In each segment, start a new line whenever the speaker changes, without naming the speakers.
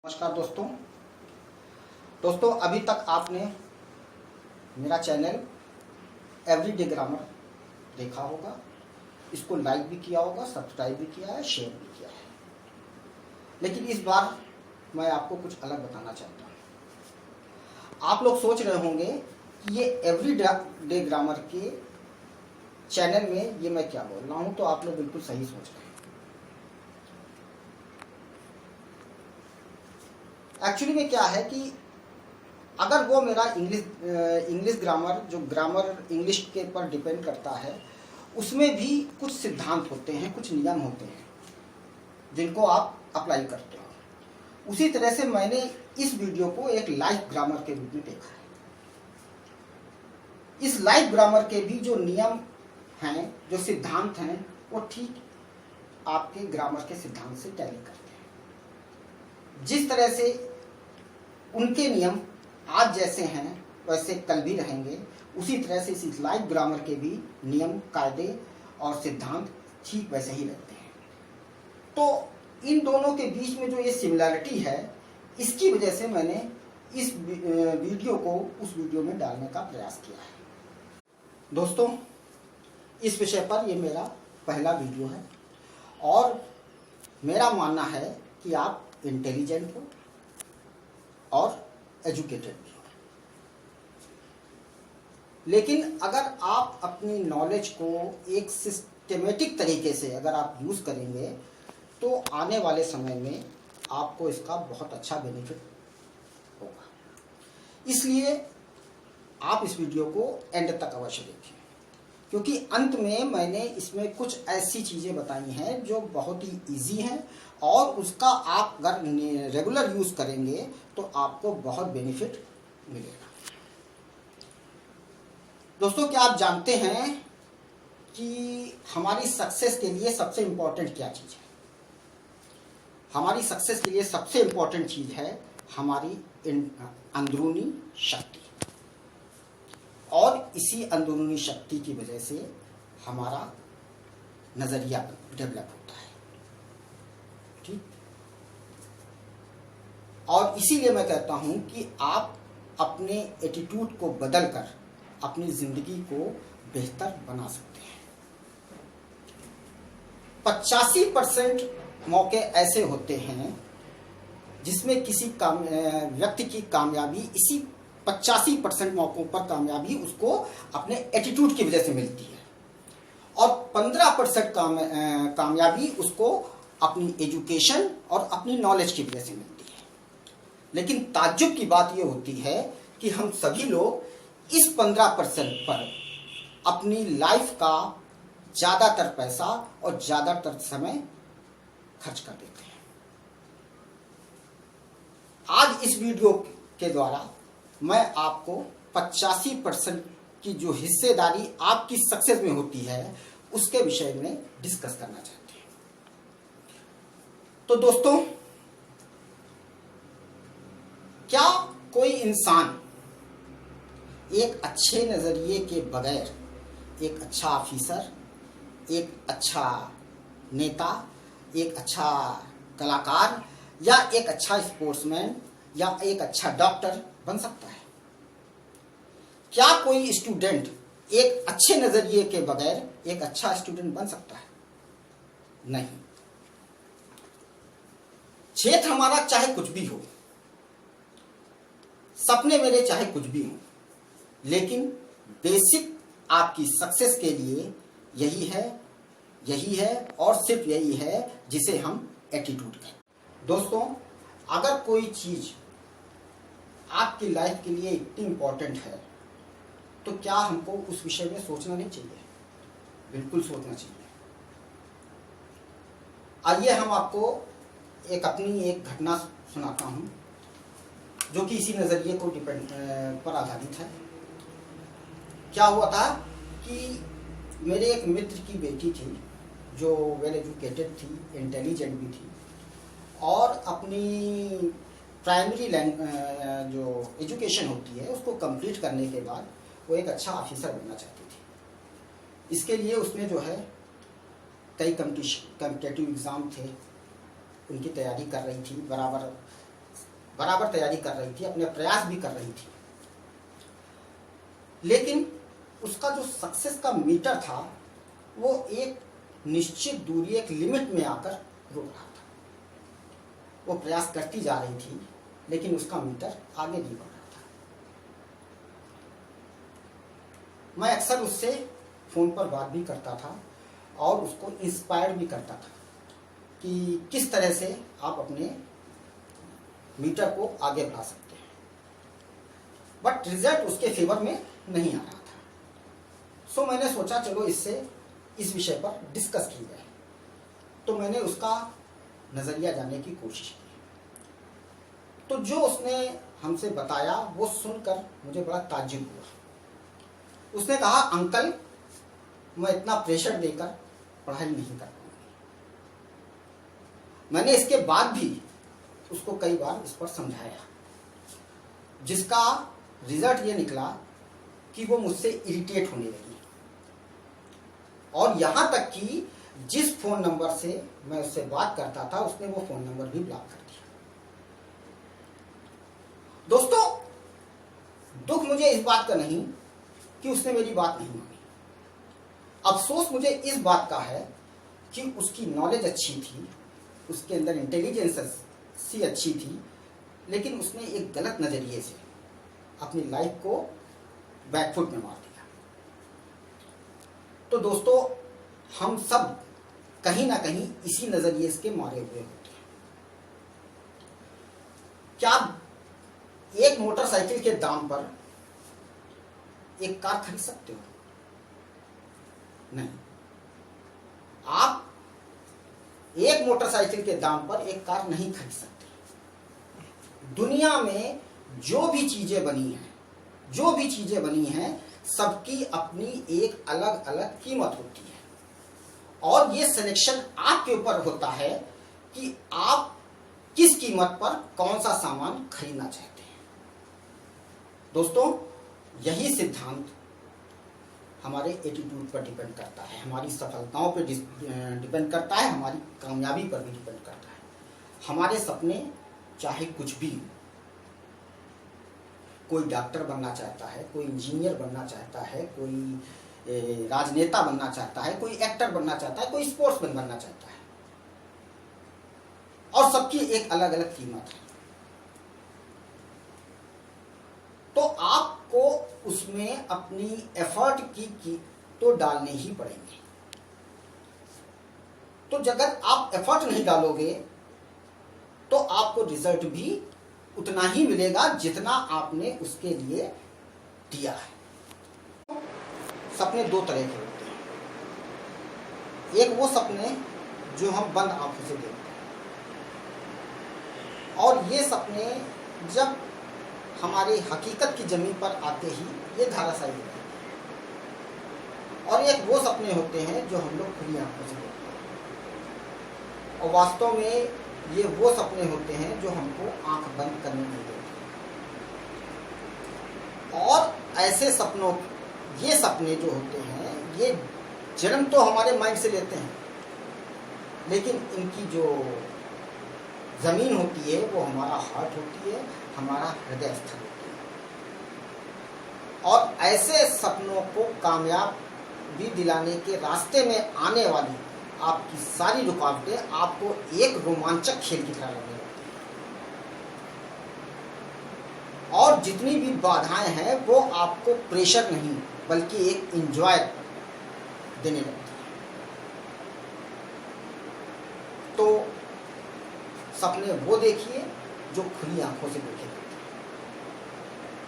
नमस्कार दोस्तों अभी तक आपने मेरा चैनल एवरीडे ग्रामर देखा होगा। इसको लाइक भी किया होगा, सब्सक्राइब भी किया है, शेयर भी किया है। लेकिन इस बार मैं आपको कुछ अलग बताना चाहता हूँ। आप लोग सोच रहे होंगे कि ये एवरीडे ग्रामर के चैनल में ये मैं क्या बोल रहा हूँ, तो आप लोग बिल्कुल सही सोच रहे हैं। एक्चुअली में क्या है कि अगर वो मेरा इंग्लिश ग्रामर जो ग्रामर इंग्लिश के पर डिपेंड करता है, उसमें भी कुछ सिद्धांत होते हैं, कुछ नियम होते हैं जिनको आप अप्लाई करते हो। उसी तरह से मैंने इस वीडियो को एक लाइव ग्रामर के रूप में देखा है। इस लाइव ग्रामर के भी जो नियम हैं, जो सिद्धांत हैं, वो ठीक आपके ग्रामर के सिद्धांत से टैली करते हैं। जिस तरह से उनके नियम आज जैसे हैं वैसे कल भी रहेंगे, उसी तरह से इस लाइव ग्रामर के भी नियम, कायदे और सिद्धांत ठीक वैसे ही रहते हैं। तो इन दोनों के बीच में जो ये सिमिलैरिटी है, इसकी वजह से मैंने इस वीडियो को उस वीडियो में डालने का प्रयास किया है। दोस्तों, इस विषय पर ये मेरा पहला वीडियो है और मेरा मानना है कि आप इंटेलिजेंट हो और एजुकेटेड भी हो। लेकिन अगर आप अपनी नॉलेज को एक सिस्टमेटिक तरीके से अगर आप यूज़ करेंगे, तो आने वाले समय में आपको इसका बहुत अच्छा बेनिफिट होगा। इसलिए आप इस वीडियो को एंड तक अवश्य देखें, क्योंकि अंत में मैंने इसमें कुछ ऐसी चीज़ें बताई हैं जो बहुत ही इजी हैं और उसका आप अगर रेगुलर यूज़ करेंगे तो आपको बहुत बेनिफिट मिलेगा। दोस्तों, क्या आप जानते हैं कि हमारी सक्सेस के लिए सबसे इम्पोर्टेंट क्या चीज़ है? हमारी सक्सेस के लिए सबसे इम्पोर्टेंट चीज़ है हमारी अंदरूनी शक्ति। और इसी अंदरूनी शक्ति की वजह से हमारा नज़रिया डेवलप होता है, ठीक। और इसीलिए मैं कहता हूं कि आप अपने एटीट्यूड को बदलकर अपनी जिंदगी को बेहतर बना सकते हैं। 85% मौके ऐसे होते हैं जिसमें किसी व्यक्ति की कामयाबी इसी 85% मौकों पर कामयाबी उसको अपने एटीट्यूड की वजह से मिलती है और 15% कामयाबी उसको अपनी एजुकेशन और अपनी नॉलेज की वजह से मिलती है। लेकिन ताज्जुब की बात यह होती है कि हम सभी लोग इस 15% पर अपनी लाइफ का ज़्यादातर पैसा और ज़्यादातर समय खर्च कर देते हैं। आज इस वीडियो के द्वारा मैं आपको 85% की जो हिस्सेदारी आपकी सक्सेस में होती है उसके विषय में डिस्कस करना चाहते हैं। तो दोस्तों, क्या कोई इंसान एक अच्छे नज़रिए के बगैर एक अच्छा ऑफिसर, एक अच्छा नेता, एक अच्छा कलाकार या एक अच्छा स्पोर्ट्समैन या एक अच्छा डॉक्टर बन सकता है? क्या कोई स्टूडेंट एक अच्छे नजरिए के बगैर एक अच्छा स्टूडेंट बन सकता है? नहीं। क्षेत्र हमारा चाहे कुछ भी हो, सपने मेरे चाहे कुछ भी हो, लेकिन बेसिक आपकी सक्सेस के लिए यही है और सिर्फ यही है जिसे हम एटीट्यूड कहते हैं। दोस्तों, अगर कोई चीज आपकी लाइफ के लिए इतनी इंपॉर्टेंट है तो क्या हमको उस विषय में सोचना नहीं चाहिए? बिल्कुल सोचना चाहिए। आइए हम आपको अपनी एक घटना सुनाता हूं जो कि इसी नज़रिए को पर आधारित है। क्या हुआ था कि मेरे एक मित्र की बेटी थी जो वेल एजुकेटेड थी, इंटेलिजेंट भी थी और अपनी प्राइमरी जो एजुकेशन होती है उसको कंप्लीट करने के बाद वो एक अच्छा ऑफिसर बनना चाहती थी। इसके लिए उसने जो है कई कॉम्पिटिटिव एग्ज़ाम थे, उनकी तैयारी कर रही थी, बराबर बराबर तैयारी कर रही थी, अपने प्रयास भी कर रही थी, लेकिन उसका जो सक्सेस का मीटर था वो एक निश्चित दूरी, एक लिमिट में आकर रुक रहा था। वो प्रयास करती जा रही थी लेकिन उसका मीटर आगे नहीं बढ़ रहा था। मैं अक्सर उससे फोन पर बात भी करता था और उसको इंस्पायर भी करता था कि किस तरह से आप अपने मीटर को आगे बढ़ा सकते हैं, बट रिजल्ट उसके फेवर में नहीं आ रहा था। सो मैंने सोचा चलो इससे इस विषय पर डिस्कस की जाए। तो मैंने उसका नज़रिया जानने की कोशिश की। तो जो उसने हमसे बताया वो सुनकर मुझे बड़ा ताज्जुब हुआ। उसने कहा, अंकल मैं इतना प्रेशर देकर पढ़ाई नहीं कर पाऊंगी। मैंने इसके बाद भी उसको कई बार इस पर समझाया, जिसका रिजल्ट ये निकला कि वो मुझसे इरिटेट होने लगी और यहां तक कि जिस फोन नंबर से मैं उससे बात करता था उसने वो फोन नंबर भी ब्लॉक कर दिया। दोस्तों, दुख मुझे इस बात का नहीं कि उसने मेरी बात नहीं मानी, अफसोस मुझे इस बात का है कि उसकी नॉलेज अच्छी थी, उसके अंदर इंटेलिजेंस सी अच्छी थी, लेकिन उसने एक गलत नजरिए से अपनी लाइफ को बैकफुट में मार दिया। तो दोस्तों, हम सब कहीं ना कहीं इसी नजरिए के मारे हुए होते हैं। क्या एक मोटरसाइकिल के दाम पर एक कार खरीद सकते हो? नहीं। आप एक मोटरसाइकिल के दाम पर एक कार नहीं खरीद सकते। दुनिया में जो भी चीजें बनी हैं, सबकी अपनी एक अलग अलग कीमत होती है और ये सिलेक्शन आपके ऊपर होता है कि आप किस कीमत पर कौन सा सामान खरीदना चाहते हैं। दोस्तों, यही सिद्धांत हमारे एटीट्यूड पर डिपेंड करता है, हमारी सफलताओं पर डिपेंड करता है, हमारी कामयाबी पर भी डिपेंड करता है। हमारे सपने चाहे कुछ भी, कोई डॉक्टर बनना चाहता है, कोई इंजीनियर बनना चाहता है, कोई राजनेता बनना चाहता है, कोई एक्टर बनना चाहता है, कोई स्पोर्ट्समैन बनना चाहता है, और सबकी एक अलग अलग कीमत है। तो आपको उसमें अपनी एफर्ट की तो डालने ही पड़ेंगे। तो अगर आप एफर्ट नहीं डालोगे तो आपको रिजल्ट भी उतना ही मिलेगा जितना आपने उसके लिए दिया है। सपने दो तरह के होते हैं। एक वो सपने जो हम बंद आंखों से देखते हैं, और ये सपने जब हमारी हकीकत की जमीन पर आते ही ये धाराशायी होते हैं। और एक वो सपने होते हैं जो हम लोग खुली आंखों से देखते हैं, और वास्तव में ये वो सपने होते हैं जो हमको आंख बंद करने नहीं देते। और ऐसे सपनों, ये सपने जो होते हैं, ये जन्म तो हमारे माइंड से लेते हैं, लेकिन इनकी जो जमीन होती है वो हमारा हार्ट होती है, हमारा हृदय स्थल होती है। और ऐसे सपनों को कामयाबी दिलाने के रास्ते में आने वाली आपकी सारी रुकावटें आपको एक रोमांचक खेल की तरह लगने लगती हैं, और जितनी भी बाधाएं हैं वो आपको प्रेशर नहीं बल्कि एक एंजॉय देने लगती है। तो सपने वो देखिए जो खुली आंखों से देखे जाते हैं।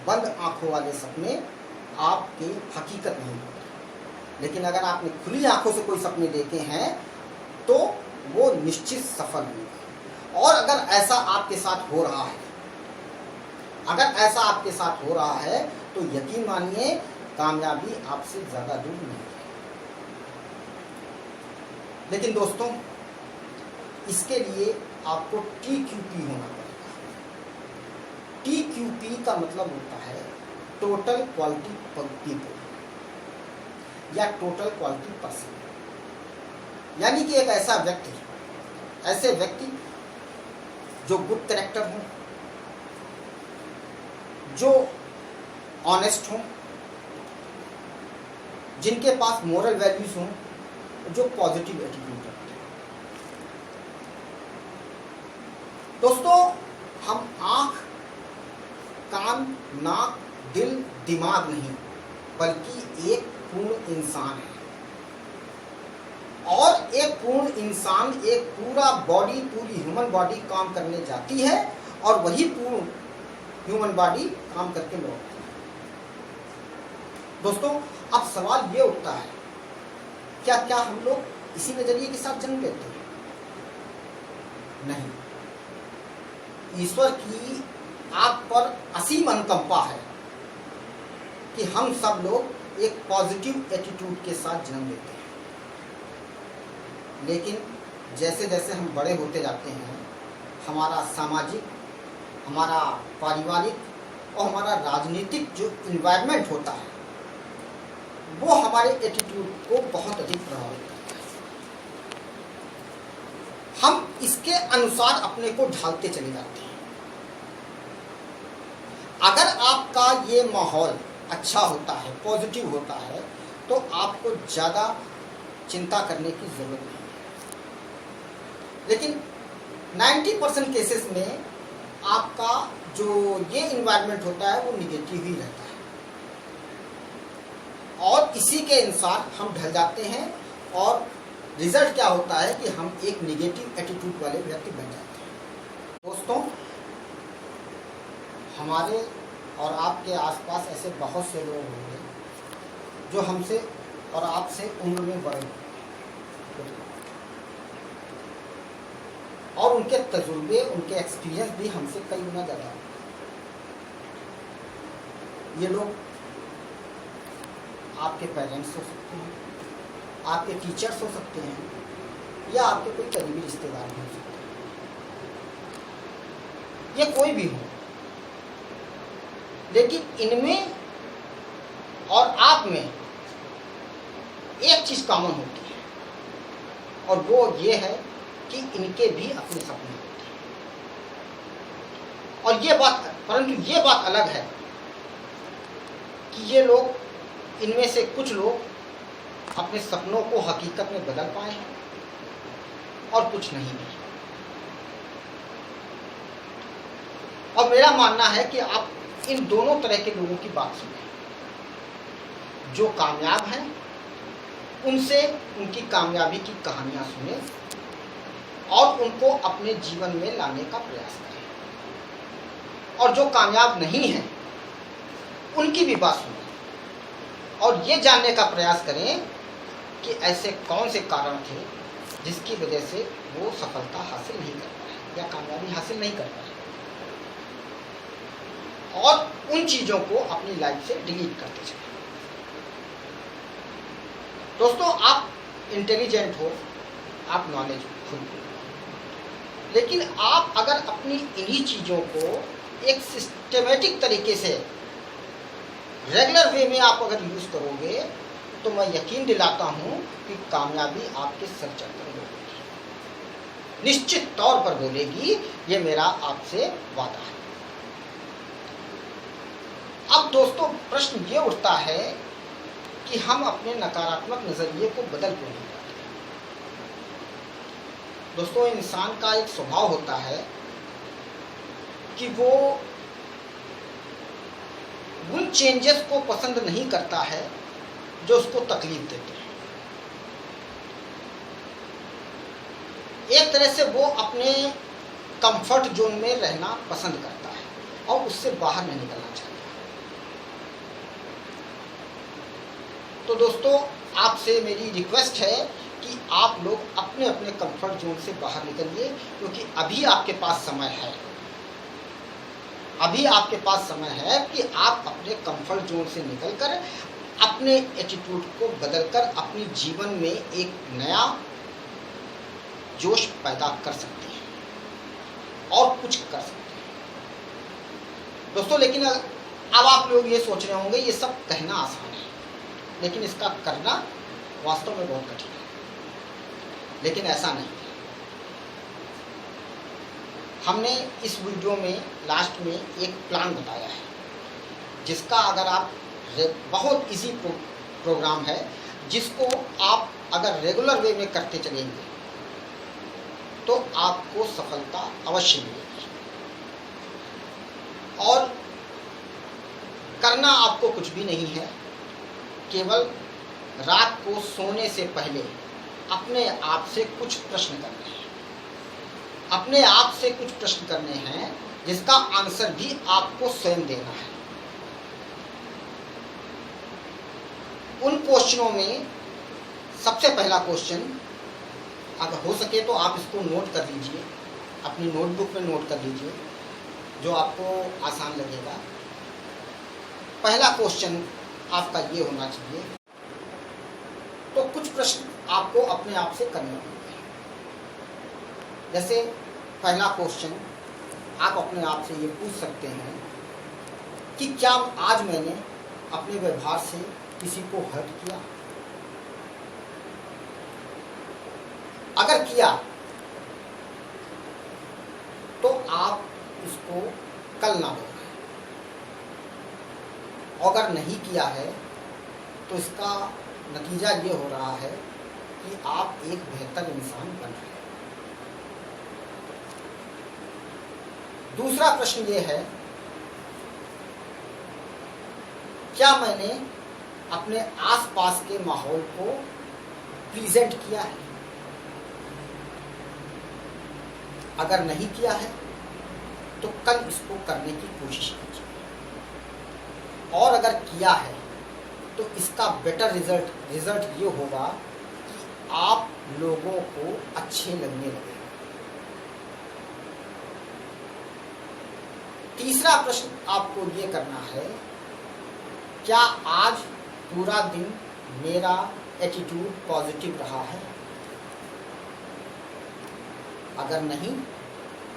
बंद आंखों वाले सपने आपके हकीकत नहीं होते, लेकिन अगर आपने खुली आंखों से कोई सपने देखे हैं तो वो निश्चित सफल होंगे। और अगर ऐसा आपके साथ हो रहा है, तो यकीन मानिए कामयाबी आपसे ज्यादा दूर नहीं है। लेकिन दोस्तों, इसके लिए आपको TQP होना पड़ेगा। TQP का मतलब होता है टोटल क्वालिटी पीपल या टोटल क्वालिटी पर्सन, यानी कि एक ऐसे व्यक्ति जो गुड कैरेक्टर हो, जो ऑनेस्ट हों, जिनके पास मोरल वैल्यूज हों, जो पॉजिटिव एटीट्यूड रखते हैं। दोस्तों, हम आँख, कान, नाक, दिल, दिमाग नहीं, बल्कि एक पूर्ण इंसान है। और एक पूर्ण इंसान, एक पूरा बॉडी, पूरी ह्यूमन बॉडी काम करने जाती है और वही पूर्ण ह्यूमन बॉडी काम करके लौटती है। दोस्तों, अब सवाल ये उठता है, क्या हम लोग इसी नजरिए के साथ जन्म लेते हैं? नहीं। ईश्वर की आप पर असीम अनुकंपा है कि हम सब लोग एक पॉजिटिव एटीट्यूड के साथ जन्म लेते हैं। लेकिन जैसे जैसे हम बड़े होते जाते हैं, हमारा सामाजिक, हमारा पारिवारिक और हमारा राजनीतिक जो इन्वायरमेंट होता है, वो हमारे एटीट्यूड को बहुत अधिक प्रभावित करता है। हम इसके अनुसार अपने को ढालते चले जाते हैं। अगर आपका ये माहौल अच्छा होता है, पॉजिटिव होता है, तो आपको ज़्यादा चिंता करने की ज़रूरत नहीं है। लेकिन 90% केसेस में आपका जो ये इन्वायरमेंट होता है वो निगेटिव ही रहता है, और इसी के अनुसार हम ढल जाते हैं, और रिजल्ट क्या होता है कि हम एक निगेटिव एटीट्यूड वाले व्यक्ति बन जाते हैं। दोस्तों, हमारे और आपके आसपास ऐसे बहुत से लोग होंगे जो हमसे और आपसे उम्र में बड़े हैं, और उनके तजुर्बे, उनके एक्सपीरियंस भी हमसे कई गुना ज़्यादा हैं। ये लोग आपके पेरेंट्स हो सकते हैं, आपके टीचर्स हो सकते हैं, या आपके कोई करीबी रिश्तेदार हो सकते हैं, ये कोई भी हो। लेकिन इनमें और आप में एक चीज़ कॉमन होती है, और वो ये है कि इनके भी अपने सपने होते हैं। और ये बात, परंतु ये बात अलग है कि ये लोग, इनमें से कुछ लोग अपने सपनों को हकीकत में बदल पाए हैं और कुछ नहीं भी। और मेरा मानना है कि आप इन दोनों तरह के लोगों की बात सुनें। जो कामयाब हैं उनसे उनकी कामयाबी की कहानियां सुनें और उनको अपने जीवन में लाने का प्रयास करें, और जो कामयाब नहीं हैं उनकी भी बात सुनें, और ये जानने का प्रयास करें कि ऐसे कौन से कारण थे जिसकी वजह से वो सफलता हासिल नहीं कर पाए या कामयाबी हासिल नहीं कर पाए, और उन चीज़ों को अपनी लाइफ से डिलीट करते चलें। दोस्तों, आप इंटेलिजेंट हो, आप नॉलेज खुद, लेकिन आप अगर अपनी इन्हीं चीज़ों को एक सिस्टमेटिक तरीके से रेगुलर वे में आप अगर यूज़ करोगे, तो मैं यकीन दिलाता हूँ कि कामयाबी आपके सर चढ़कर बोलेगी, निश्चित तौर पर बोलेगी। ये मेरा आपसे वादा है। अब दोस्तों, प्रश्न ये उठता है कि हम अपने नकारात्मक नजरिए को बदल क्यों नहीं पाते। दोस्तों, इंसान का एक स्वभाव होता है कि वो उन चेंजेस को पसंद नहीं करता है जो उसको तकलीफ देते हैं। एक तरह से वो अपने कंफर्ट जोन में रहना पसंद करता है और उससे बाहर नहीं निकलना चाहता। तो दोस्तों, आपसे मेरी रिक्वेस्ट है कि आप लोग अपने अपने कंफर्ट जोन से बाहर निकलिए, क्योंकि अभी आपके पास समय है। अभी आपके पास समय है कि आप अपने कंफर्ट जोन से निकलकर अपने एटीट्यूड को बदलकर अपनी जीवन में एक नया जोश पैदा कर सकते हैं और कुछ कर सकते हैं। दोस्तों, लेकिन अब आप लोग ये सोच रहे होंगे ये सब कहना आसान है, लेकिन इसका करना वास्तव में बहुत कठिन है। लेकिन ऐसा नहीं है। हमने इस वीडियो में लास्ट में एक प्लान बताया है जिसका अगर आप बहुत इजी प्रोग्राम है, जिसको आप अगर रेगुलर वे में करते चलेंगे तो आपको सफलता अवश्य मिलेगी। और करना आपको कुछ भी नहीं है, केवल रात को सोने से पहले अपने आप से कुछ प्रश्न करने हैं, अपने आप से कुछ प्रश्न करने हैं जिसका आंसर भी आपको स्वयं देना है। उन क्वेश्चनों में सबसे पहला क्वेश्चन, अगर हो सके तो आप इसको नोट कर लीजिए, अपनी नोटबुक में नोट कर लीजिए, जो आपको आसान लगेगा। पहला क्वेश्चन आपका ये होना चाहिए, तो कुछ प्रश्न आपको अपने आप से करने होंगे। जैसे पहला क्वेश्चन आप अपने आप से ये पूछ सकते हैं कि क्या आज मैंने अपने व्यवहार से किसी को हर्ट किया? अगर किया तो आप इसको कल ना बोलें, अगर नहीं किया है तो इसका नतीजा ये हो रहा है कि आप एक बेहतर इंसान बन रहे हैं। दूसरा प्रश्न ये है, क्या मैंने अपने आसपास के माहौल को प्रेजेंट किया है? अगर नहीं किया है तो कल इसको करने की कोशिश कीजिए, और अगर किया है तो इसका बेटर रिजल्ट ये होगा कि आप लोगों को अच्छे लगने लगेंगे। तीसरा प्रश्न आपको ये करना है, क्या आज पूरा दिन मेरा एटीट्यूड पॉजिटिव रहा है? अगर नहीं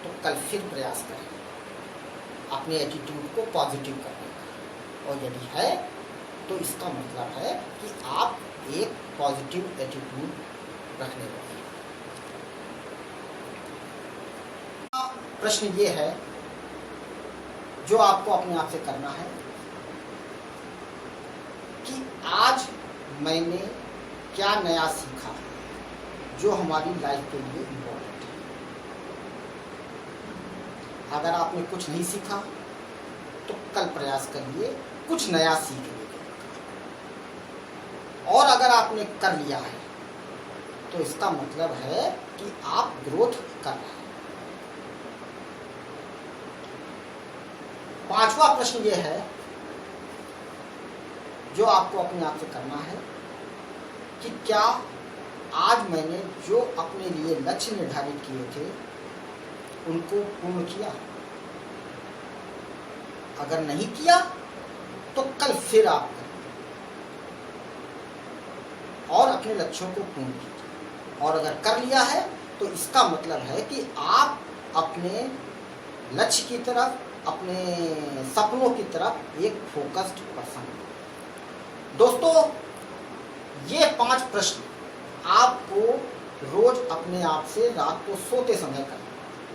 तो कल फिर प्रयास करें अपने एटीट्यूड को पॉजिटिव करने का, और यदि है तो इसका मतलब है कि आप एक पॉजिटिव एटीट्यूड रखने लगे। प्रश्न ये है जो आपको अपने आप से करना है कि आज मैंने क्या नया सीखा जो हमारी लाइफ के लिए इम्पोर्टेंट है। अगर आपने कुछ नहीं सीखा तो कल प्रयास करिए कुछ नया सीखने का, और अगर आपने कर लिया है तो इसका मतलब है कि आप ग्रोथ कर रहे हैं। पांचवा प्रश्न यह है जो आपको अपने आप से करना है कि क्या आज मैंने जो अपने लिए लक्ष्य निर्धारित किए थे उनको पूर्ण किया? अगर नहीं किया तो कल फिर आप करें और अपने लक्ष्यों को पूर्ण कीजिए, और अगर कर लिया है तो इसका मतलब है कि आप अपने लक्ष्य की तरफ, अपने सपनों की तरफ एक फोकस्ड पर्सन हैं। दोस्तों, ये 5 प्रश्न आपको रोज अपने आप से रात को सोते समय करना,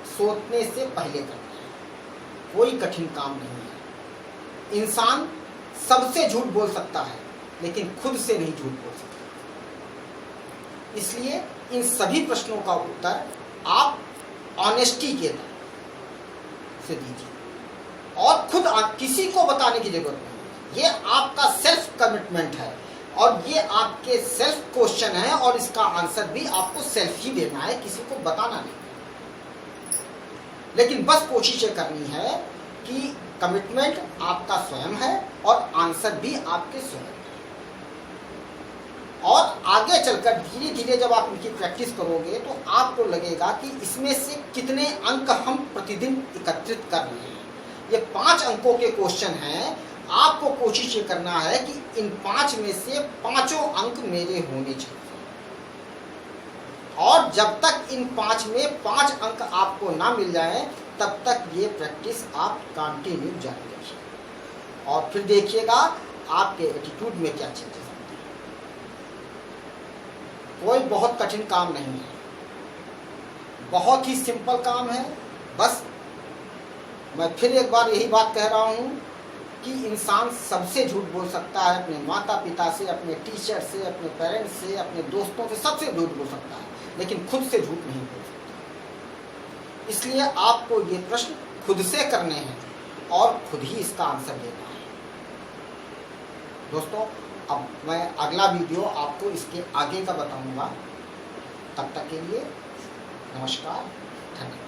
सोने से पहले करना है। कोई कठिन काम नहीं है। इंसान सबसे झूठ बोल सकता है लेकिन खुद से नहीं झूठ बोल सकता। इसलिए इन सभी प्रश्नों का उत्तर आप ऑनेस्टी के से दीजिए, और खुद किसी को बताने की जरूरत नहीं। ये आपका सेल्फ कमिटमेंट है और ये आपके सेल्फ क्वेश्चन है, और इसका आंसर भी आपको सेल्फ ही देना है, किसी को बताना नहीं। लेकिन बस कोशिश ये करनी है कि कमिटमेंट आपका स्वयं है और आंसर भी आपके स्वयं है। और आगे चलकर धीरे धीरे जब आप इनकी प्रैक्टिस करोगे तो आपको लगेगा कि इसमें से कितने अंक हम प्रतिदिन एकत्रित कर रहे हैं। ये 5 अंकों के क्वेश्चन हैं। आपको कोशिश ये करना है कि इन 5 में से 5 अंक मेरे होने चाहिए, और जब तक इन 5 में 5 अंक आपको ना मिल जाए तब तक ये प्रैक्टिस आप कंटिन्यू जारी रखिए, और फिर देखिएगा आपके एटीट्यूड में क्या चेंजेस आते हैं। कोई बहुत कठिन काम नहीं है, बहुत ही सिंपल काम है। बस मैं फिर एक बार यही बात कह रहा हूँ कि इंसान सबसे झूठ बोल सकता है, अपने माता पिता से, अपने टीचर से, अपने पेरेंट्स से, अपने दोस्तों से, सबसे झूठ बोल सकता है, लेकिन खुद से झूठ नहीं बोल सकता। इसलिए आपको ये प्रश्न खुद से करने हैं और खुद ही इसका आंसर देना है। दोस्तों, अब मैं अगला वीडियो आपको इसके आगे का बताऊंगा। तब तक के लिए नमस्कार, धन्यवाद।